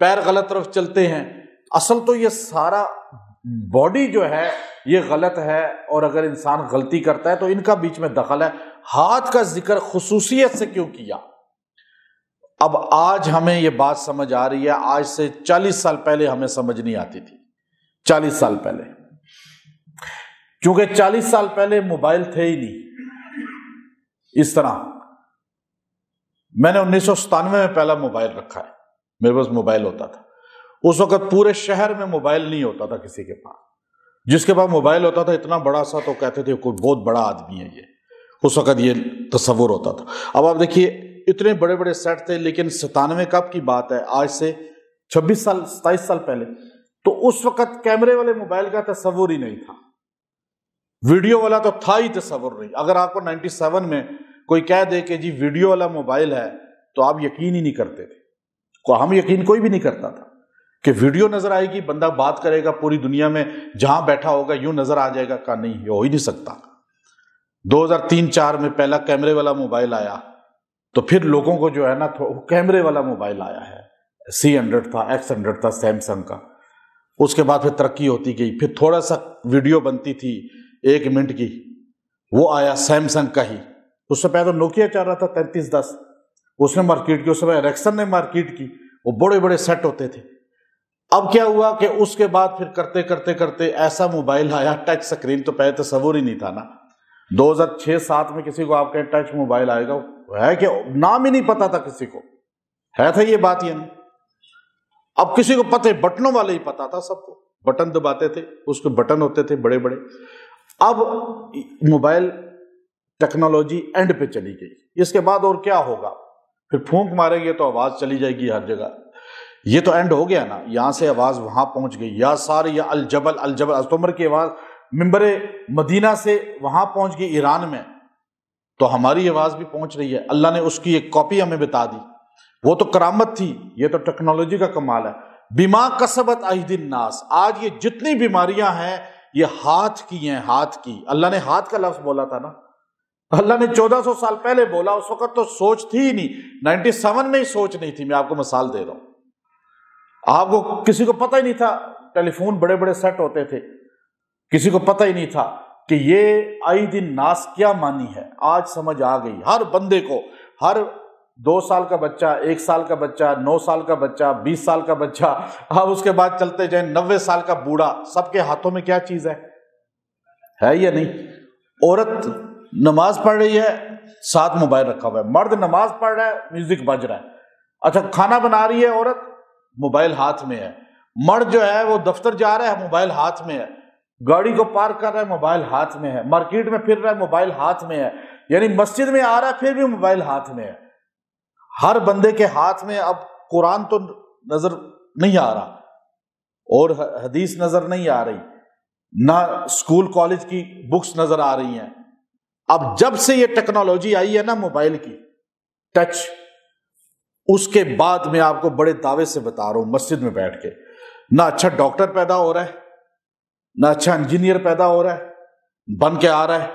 پیر غلط طرف چلتے ہیں. اصل تو یہ سارا باڈی جو ہے یہ غلط ہے، اور اگر انسان غلطی کرتا ہے تو ان کا بیچ میں دخل ہے. ہاتھ کا ذکر خصوصیت سے کیوں کیا؟ اب آج ہمیں یہ بات سمجھ آ رہی ہے، آج سے 40 سال پہلے ہمیں سمجھ نہیں آتی تھی. 40 سال پہلے، کیونکہ 40 سال پہلے موبائل تھے ہی نہیں اس طرح. میں نے 1997 میں پہلا موبائل رکھا ہے، میرے پاس موبائل ہوتا تھا. اس وقت پورے شہر میں موبائل نہیں ہوتا تھا کسی کے پاس. جس کے پاس موبائل ہوتا تھا اتنا بڑا سا تو کہتے تھے کوئی بہت بڑا آدمی ہے یہ. اس وقت یہ تصور ہوتا تھا. اب آپ دیکھیے اتنے بڑے بڑے سیٹ تھے، لیکن 97 کب کی بات ہے؟ آج سے 26 سال 27 سال پہلے. تو اس وقت کیمرے والے موبائل کا تصور ہی نہیں تھا، ویڈیو والا تو تھا ہی تصور نہیں. اگر آپ کو 97 میں کوئی کہہ دے کہ جی ویڈیو والا موبائل ہے تو آپ یقین ہی نہیں کرتے تھے. ہم یقین کوئی بھی نہیں کرتا تھا کہ ویڈیو نظر آئے گی، بندہ بات کرے گا پوری دنیا میں جہاں بیٹھا ہوگا یوں نظر آ جائے گا. کہا نہیں، یہ ہو ہی نہیں سکتا. 2003-04 میں پہلا کیمرے والا موبائل آیا تو پھر لوگوں کو جو ہے نا کیمرے والا موبائل آیا ہے. C100 تھا، X100 تھا سیمسنگ کا. اس کے بعد پھر ترقی ہوتی گئی. پھر تھوڑا سا ویڈیو بنتی تھی 1 منٹ کی، وہ آیا سیمسنگ کا ہی. اس سے پہلے نوکیا چل رہا تھا 3310، اس نے مارکیٹ کی. اس سے پہلے ایرکسن نے مارکیٹ کی. وہ بڑے بڑے سیٹ ہوتے تھے. اب کیا ہوا کہ اس کے بعد پھر کرتے کرتے کرتے ایسا موبائل آیا ٹچ سکرین. تو پہلے تصور ہی نہیں تھا نا. 2006-07 میں کسی کو آپ کہیں ٹچ موبائل آئے گا، ہے کہ نام ہی نہیں پتا تھا کسی کو. ہے تھا یہ بات؟ یہ نہیں. اب کسی کو پتہ، بٹنوں والے ہی پتا تھا سب کو. بٹن دباتے تھے، اس کے بٹن ہوتے تھے بڑے بڑے. اب موبائل ٹیکنالوجی اینڈ پہ چلی گئی. اس کے بعد اور کیا ہوگا؟ پھر پھونک ماریں گے تو آواز چلی جائے گی ہر جگہ. یہ تو اینڈ ہو گیا نا. یہاں سے آواز وہاں پہنچ گئی. یا سارے یا الجبل الجبل، حضرت عمر کی آواز منبر مدینہ سے وہاں پہنچ گئی ایران میں، تو ہماری آواز بھی پہنچ رہی ہے. اللہ نے اس کی ایک کاپی ہمیں بتا دی. وہ تو کرامت تھی، یہ تو ٹیکنالوجی کا کمال ہے. بما کسبت ایدی الناس. آج یہ جتنی بیماریاں ہیں یہ ہاتھ کی ہیں، ہاتھ کی. اللہ نے ہاتھ کا لفظ بولا تھا نا، اللہ نے 1400 سال پہلے بولا. اس وقت تو سوچ تھی ہی نہیں. 97 میں ہی سوچ نہیں تھی. میں آپ کو مثال دے رہا ہوں. آپ کو کسی کو پتہ ہی نہیں تھا ٹیلی فون بڑے بڑے سیٹ ہوتے تھے. کسی کو پتہ ہی نہیں تھا کہ یہ عید الناس کیا معنی ہے. آج سمجھ آ گئی ہر بندے کو. ہر 2 سال کا بچہ، 1 سال کا بچہ، 9 سال کا بچہ، 20 سال کا بچہ، اب اس کے بعد چلتے جائیں 90 سال کا بوڑھا، سب کے ہاتھوں میں کیا چیز ہے یا نہیں؟ عورت نماز پڑھ رہی ہے، ساتھ موبائل رکھا ہوا ہے. مرد نماز پڑھ رہا ہے، میوزک بج رہا ہے. اچھا کھانا بنا رہی ہے عورت، موبائل ہاتھ میں ہے. مرد جو ہے وہ دفتر جا رہا ہے، موبائل ہاتھ میں ہے. گاڑی کو پارک کر رہا ہے، موبائل ہاتھ میں ہے. مارکیٹ میں پھر رہا ہے، موبائل ہاتھ میں ہے. یعنی مسجد میں آ رہا ہے پھر بھی موبائل ہاتھ میں ہے. ہر بندے کے ہاتھ میں. اب قرآن تو نظر نہیں آ رہا اور حدیث نظر نہیں آ رہی، نہ اسکول کالج کی بکس نظر آ رہی ہیں. اب جب سے یہ ٹیکنالوجی آئی ہے نا موبائل کی، ٹچ، اس کے بعد میں آپ کو بڑے دعوے سے بتا رہا ہوں، مسجد میں بیٹھ کے نہ اچھا ڈاکٹر پیدا ہو رہا ہے، نہ اچھا انجینئر پیدا ہو رہا ہے بن کے آ رہا ہے،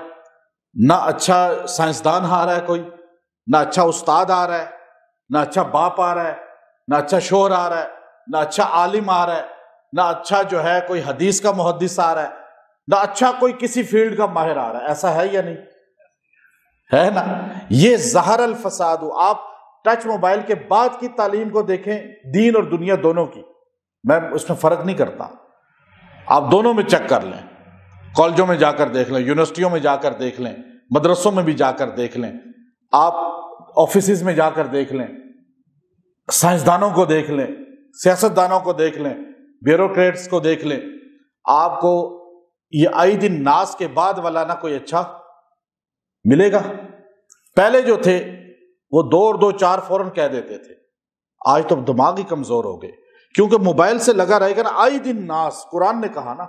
نہ اچھا سائنسدان آ رہا ہے کوئی، نہ اچھا استاد آ رہا ہے، نہ اچھا باپ آ رہا ہے، نہ اچھا شوہر آ رہا ہے، نہ اچھا عالم آ رہا ہے، نہ اچھا جو ہے کوئی حدیث کا محدث آ رہا ہے، نہ اچھا کوئی کسی فیلڈ کا ماہر آ رہا ہے. ایسا ہے یا نہیں؟ ہے نا. یہ ظہر الفساد. آپ ٹچ موبائل کے بعد کی تعلیم کو دیکھیں، دین اور دنیا دونوں کی، میں اس میں فرق نہیں کرتا. آپ دونوں میں چیک کر لیں. کالجوں میں جا کر دیکھ لیں، یونیورسٹیوں میں جا کر دیکھ لیں، مدرسوں میں بھی جا کر دیکھ لیں، آپ آفیسز میں جا کر دیکھ لیں، سائنسدانوں کو دیکھ لیں، سیاستدانوں کو دیکھ لیں، بیوروکریٹس کو دیکھ لیں. آپ کو یہ عید الناس کے بعد والا نہ کوئی اچھا ملے گا. پہلے جو تھے وہ 2 اور 2 4 فوراً کہہ دیتے تھے. آج تو دماغ ہی کمزور ہو گئے، کیونکہ موبائل سے لگا رہے گا نا. عید الناس قرآن نے کہا نا،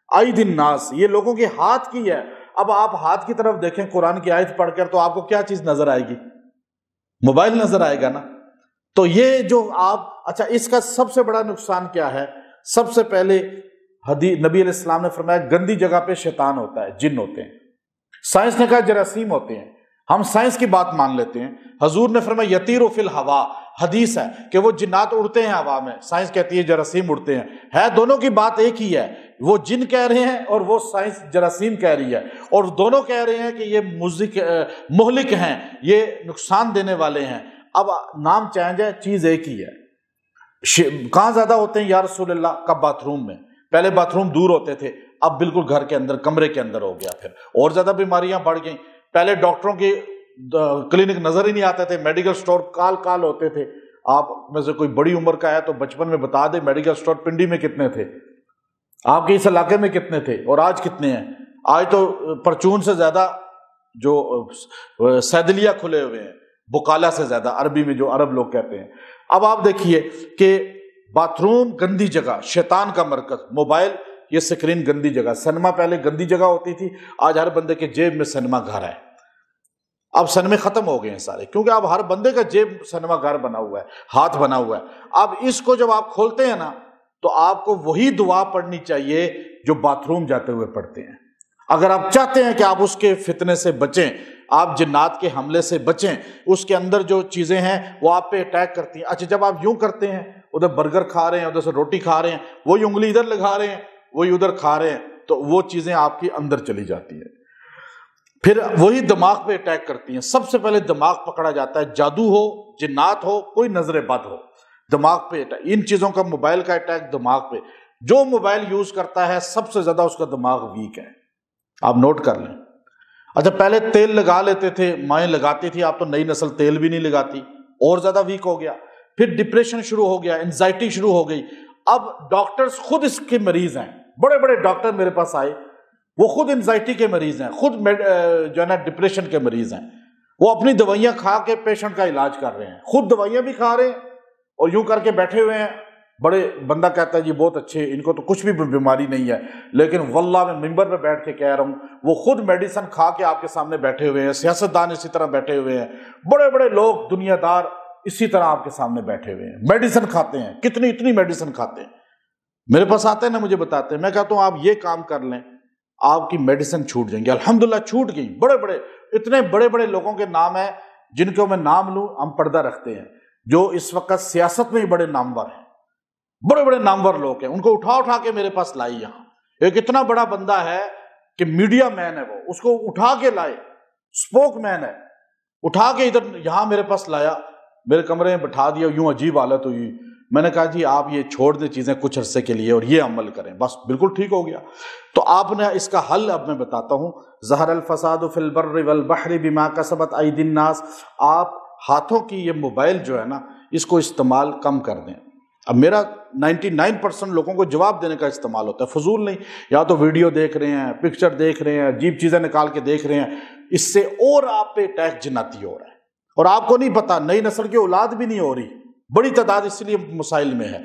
عید الناس یہ لوگوں کے ہاتھ کی ہے. اب آپ ہاتھ کی طرف دیکھیں قرآن کی آیت پڑھ کر تو آپ کو کیا چیز نظر آئے گی؟ موبائل نظر آئے گا نا. تو یہ جو آپ، اچھا اس کا سب سے بڑا نقصان کیا ہے؟ سب سے پہلے نبی علیہ السلام نے فرمایا گندی جگہ پہ شیطان ہوتا ہے، جن ہوتے ہیں. سائنس نے کہا جراثیم ہوتے ہیں. ہم سائنس کی بات مان لیتے ہیں. حضور نے فرمایا یطیر فی الہوا، حدیث ہے کہ وہ جنات اڑتے ہیں ہوا میں، سائنس کہتی ہے جراثیم اڑتے ہیں، ہے دونوں کی بات ایک ہی ہے، وہ جن کہہ رہے ہیں اور وہ سائنس جراثیم کہہ رہی ہے، اور دونوں کہہ رہے ہیں کہ یہ مہلک ہیں، یہ نقصان دینے والے ہیں۔ اب نام چینج ہے، چیز ایک ہی ہے۔ کہاں زیادہ ہوتے ہیں یا رسول اللہ؟ کا باتھ روم میں، پہلے باتھ روم دور ہوتے تھے، اب بالکل گھر کے اندر کمرے کے اندر ہو گیا، پھر اور زیادہ بیماریاں بڑھ گئیں۔ پہلے ڈاکٹروں کی کلینک نظر ہی نہیں آتے تھے، میڈیکل سٹور کال ہوتے تھے۔ آپ میں سے کوئی بڑی عمر کا ہے تو بچپن میں بتا دے میڈیکل سٹور پنڈی میں کتنے تھے، آپ کے اس علاقے میں کتنے تھے، اور آج کتنے ہیں؟ آج تو پرچون سے زیادہ جو صیدلیہ کھلے ہوئے ہیں، بقالہ سے زیادہ، عربی میں جو عرب لوگ کہتے ہیں۔ اب آپ دیکھیے کہ باتھ روم گندی جگہ، شیطان کا مرکز، موبائل یہ سکرین گندی جگہ، سنیما پہلے گندی جگہ ہوتی تھی، آج ہر بندے کے جیب میں سنیما گھر ہے۔ اب سنیمے ختم ہو گئے ہیں سارے، کیونکہ اب ہر بندے کا جیب سنیما گھر بنا ہوا ہے، ہاتھ بنا ہوا ہے۔ اب اس کو جب آپ کھولتے ہیں نا تو آپ کو وہی دعا پڑھنی چاہیے جو باتھ روم جاتے ہوئے پڑھتے ہیں۔ اگر آپ چاہتے ہیں کہ آپ اس کے فتنے سے بچیں، آپ جنات کے حملے سے بچیں، اس کے اندر جو چیزیں ہیں وہ آپ پہ اٹیک کرتی ہیں۔ اچھا جب آپ یوں کرتے ہیں، ادھر برگر کھا رہے ہیں، ادھر سے روٹی کھا رہے ہیں، وہی انگلی ادھر لگا رہے ہیں، وہی ادھر کھا رہے ہیں، تو وہ چیزیں آپ کی اندر چلی جاتی ہیں، پھر وہی دماغ پہ اٹیک کرتی ہیں۔ سب سے پہلے دماغ پکڑا جاتا ہے، جادو ہو، جنات ہو، کوئی نظر بد ہو، دماغ پہ اٹیک۔ ان چیزوں کا، موبائل کا اٹیک دماغ پہ، جو موبائل یوز کرتا ہے سب سے زیادہ اس کا دماغ ویک ہے، آپ نوٹ کر لیں۔ اچھا پہلے تیل لگا لیتے تھے، مائیں لگاتی تھی، آپ تو نئی نسل تیل بھی نہیں لگاتی، اور زیادہ ویک ہو گیا۔ پھر ڈپریشن شروع ہو گیا، انزائٹی شروع ہو گئی۔ اب ڈاکٹرز خود اس کے مریض ہیں، بڑے بڑے ڈاکٹر میرے پاس آئے، وہ خود انزائٹی کے مریض ہیں، خود جو ہے نا ڈپریشن کے مریض ہیں، وہ اپنی دوائیاں کھا کے پیشنٹ کا علاج کر رہے ہیں، خود دوائیاں بھی کھا رہے ہیں اور یوں کر کے بیٹھے ہوئے ہیں۔ بڑے بندہ کہتا ہے جی بہت اچھے، ان کو تو کچھ بھی بیماری نہیں ہے، لیکن واللہ میں ممبر پہ بیٹھ کے کہہ رہا ہوں وہ خود میڈیسن کھا کے آپ کے سامنے بیٹھے ہوئے ہیں، سیاستدان اسی طرح بیٹھے ہوئے ہیں، بڑے بڑے لوگ دنیا دار اسی طرح آپ کے سامنے بیٹھے ہوئے ہیں، میڈیسن کھاتے ہیں، اتنی میڈیسن کھاتے ہیں۔ میرے پاس آتے ہیں نا، مجھے بتاتے ہیں، میں کہتا ہوں آپ یہ کام کر لیں آپ کی میڈیسن چھوٹ جائیں گی۔ الحمدللہ چھوٹ گئی، اتنے بڑے بڑے لوگوں کے نام ہیں جن کو میں نام لوں ہم پردہ رکھتے ہیں، جو اس وقت سیاست میں ہی بڑے نامور ہیں، بڑے بڑے نامور لوگ ہیں، ان کو اٹھا کے میرے پاس لائی۔ یہاں ایک اتنا بڑا بندہ ہے کہ میڈیا مین ہے، وہ اس کو اٹھا کے لائے، اسپوک مین ہے، اٹھا کے ادھر یہاں میرے پاس لایا، میرے کمرے میں بٹھا دیا، یوں عجیب حالت ہوئی۔ میں نے کہا جی آپ یہ چھوڑ دیں چیزیں کچھ عرصے کے لیے اور یہ عمل کریں، بس بالکل ٹھیک ہو گیا۔ تو آپ نے اس کا حل اب میں بتاتا ہوں۔ ظہر الفساد فی البر والبحر بما کسبت ایدی الناس، آپ ہاتھوں کی یہ موبائل جو ہے نا اس کو استعمال کم کر دیں۔ اب میرا 99% لوگوں کو جواب دینے کا استعمال ہوتا ہے، فضول نہیں، یا تو ویڈیو دیکھ رہے ہیں، پکچر دیکھ رہے ہیں، عجیب چیزیں نکال کے دیکھ رہے ہیں، اس سے اور آپ پہ اٹیک جناتی ہو رہا ہے، اور آپ کو نہیں پتا، نئی نسل کی اولاد بھی نہیں ہو رہی، بڑی تعداد اس لیے مسائل میں ہے۔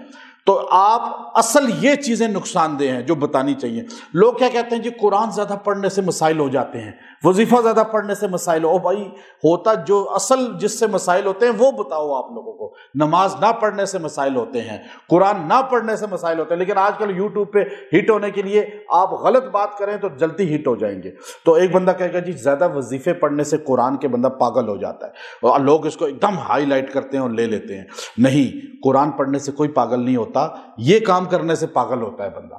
تو آپ اصل یہ چیزیں نقصان دہ ہیں جو بتانی چاہیے۔ لوگ کیا کہتے ہیں جی قرآن زیادہ پڑھنے سے مسائل ہو جاتے ہیں، وظیفہ زیادہ پڑھنے سے مسائل ہو بھائی، ہوتا جو اصل جس سے مسائل ہوتے ہیں وہ بتاؤ آپ لوگوں کو۔ نماز نہ پڑھنے سے مسائل ہوتے ہیں، قرآن نہ پڑھنے سے مسائل ہوتے ہیں، لیکن آج کل یوٹیوب پہ ہٹ ہونے کے لیے آپ غلط بات کریں تو جلدی ہٹ ہو جائیں گے۔ تو ایک بندہ کہے گا جی زیادہ وظیفے پڑھنے سے قرآن کے بندہ پاگل ہو جاتا ہے، اور لوگ اس کو ایک دم ہائی لائٹ کرتے ہیں اور لے لیتے ہیں۔ نہیں، قرآن پڑھنے سے کوئی پاگل نہیں ہوتا، یہ کام کرنے سے پاگل ہوتا ہے بندہ۔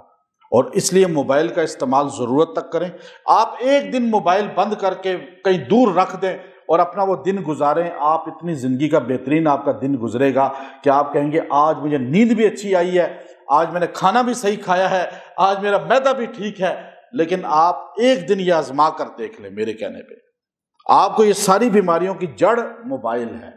اور اس لیے موبائل کا استعمال ضرورت تک کریں۔ آپ ایک دن موبائل بند کر کے کہیں دور رکھ دیں اور اپنا وہ دن گزاریں، آپ اتنی زندگی کا بہترین آپ کا دن گزرے گا کہ آپ کہیں گے آج مجھے نیند بھی اچھی آئی ہے، آج میں نے کھانا بھی صحیح کھایا ہے، آج میرا معدہ بھی ٹھیک ہے۔ لیکن آپ ایک دن یہ آزما کر دیکھ لیں، میرے کہنے پہ آپ کو یہ ساری بیماریوں کی جڑ موبائل ہے،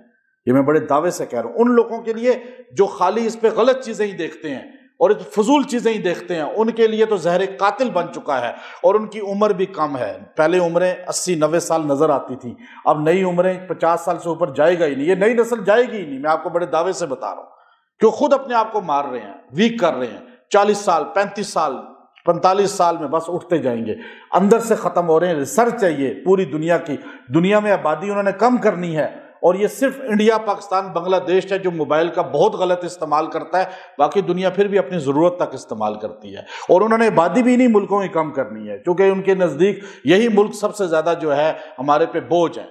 یہ میں بڑے دعوے سے کہہ رہا ہوں۔ ان لوگوں کے لیے جو خالی اس پہ غلط چیزیں ہی دیکھتے ہیں اور فضول چیزیں ہی دیکھتے ہیں، ان کے لیے تو زہر قاتل بن چکا ہے، اور ان کی عمر بھی کم ہے۔ پہلے عمریں 80-90 سال نظر آتی تھیں، اب نئی عمریں 50 سال سے اوپر جائے گا ہی نہیں، یہ نئی نسل جائے گی ہی نہیں، میں آپ کو بڑے دعوے سے بتا رہا ہوں، کہ خود اپنے آپ کو مار رہے ہیں، ویک کر رہے ہیں۔ 40 سال 35 سال 45 سال میں بس اٹھتے جائیں گے، اندر سے ختم ہو رہے ہیں۔ ریسرچ ہے یہ پوری دنیا کی، دنیا میں آبادی انہوں نے کم کرنی ہے، اور یہ صرف انڈیا، پاکستان، بنگلہ دیش ہے جو موبائل کا بہت غلط استعمال کرتا ہے، باقی دنیا پھر بھی اپنی ضرورت تک استعمال کرتی ہے، اور انہوں نے آبادی بھی انہی ملکوں کی کم کرنی ہے، کیونکہ ان کے نزدیک یہی ملک سب سے زیادہ جو ہے ہمارے پہ بوجھ ہے،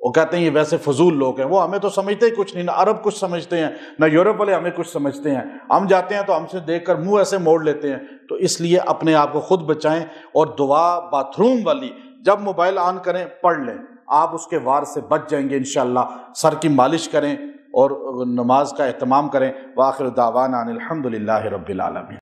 وہ کہتے ہیں یہ ویسے فضول لوگ ہیں، وہ ہمیں تو سمجھتے ہی کچھ نہیں، نہ عرب کچھ سمجھتے ہیں نہ یورپ والے ہمیں کچھ سمجھتے ہیں، ہم جاتے ہیں تو ہم سے دیکھ کر منہ ایسے موڑ لیتے ہیں۔ تو اس لیے اپنے آپ کو خود بچائیں، اور دعا باتھ روم والی جب موبائل آن کریں پڑھ لیں، آپ اس کے وار سے بچ جائیں گے انشاءاللہ۔ سر کی مالش کریں اور نماز کا اہتمام کریں۔ وآخر دعوانا ان الحمد للہ رب العالمین۔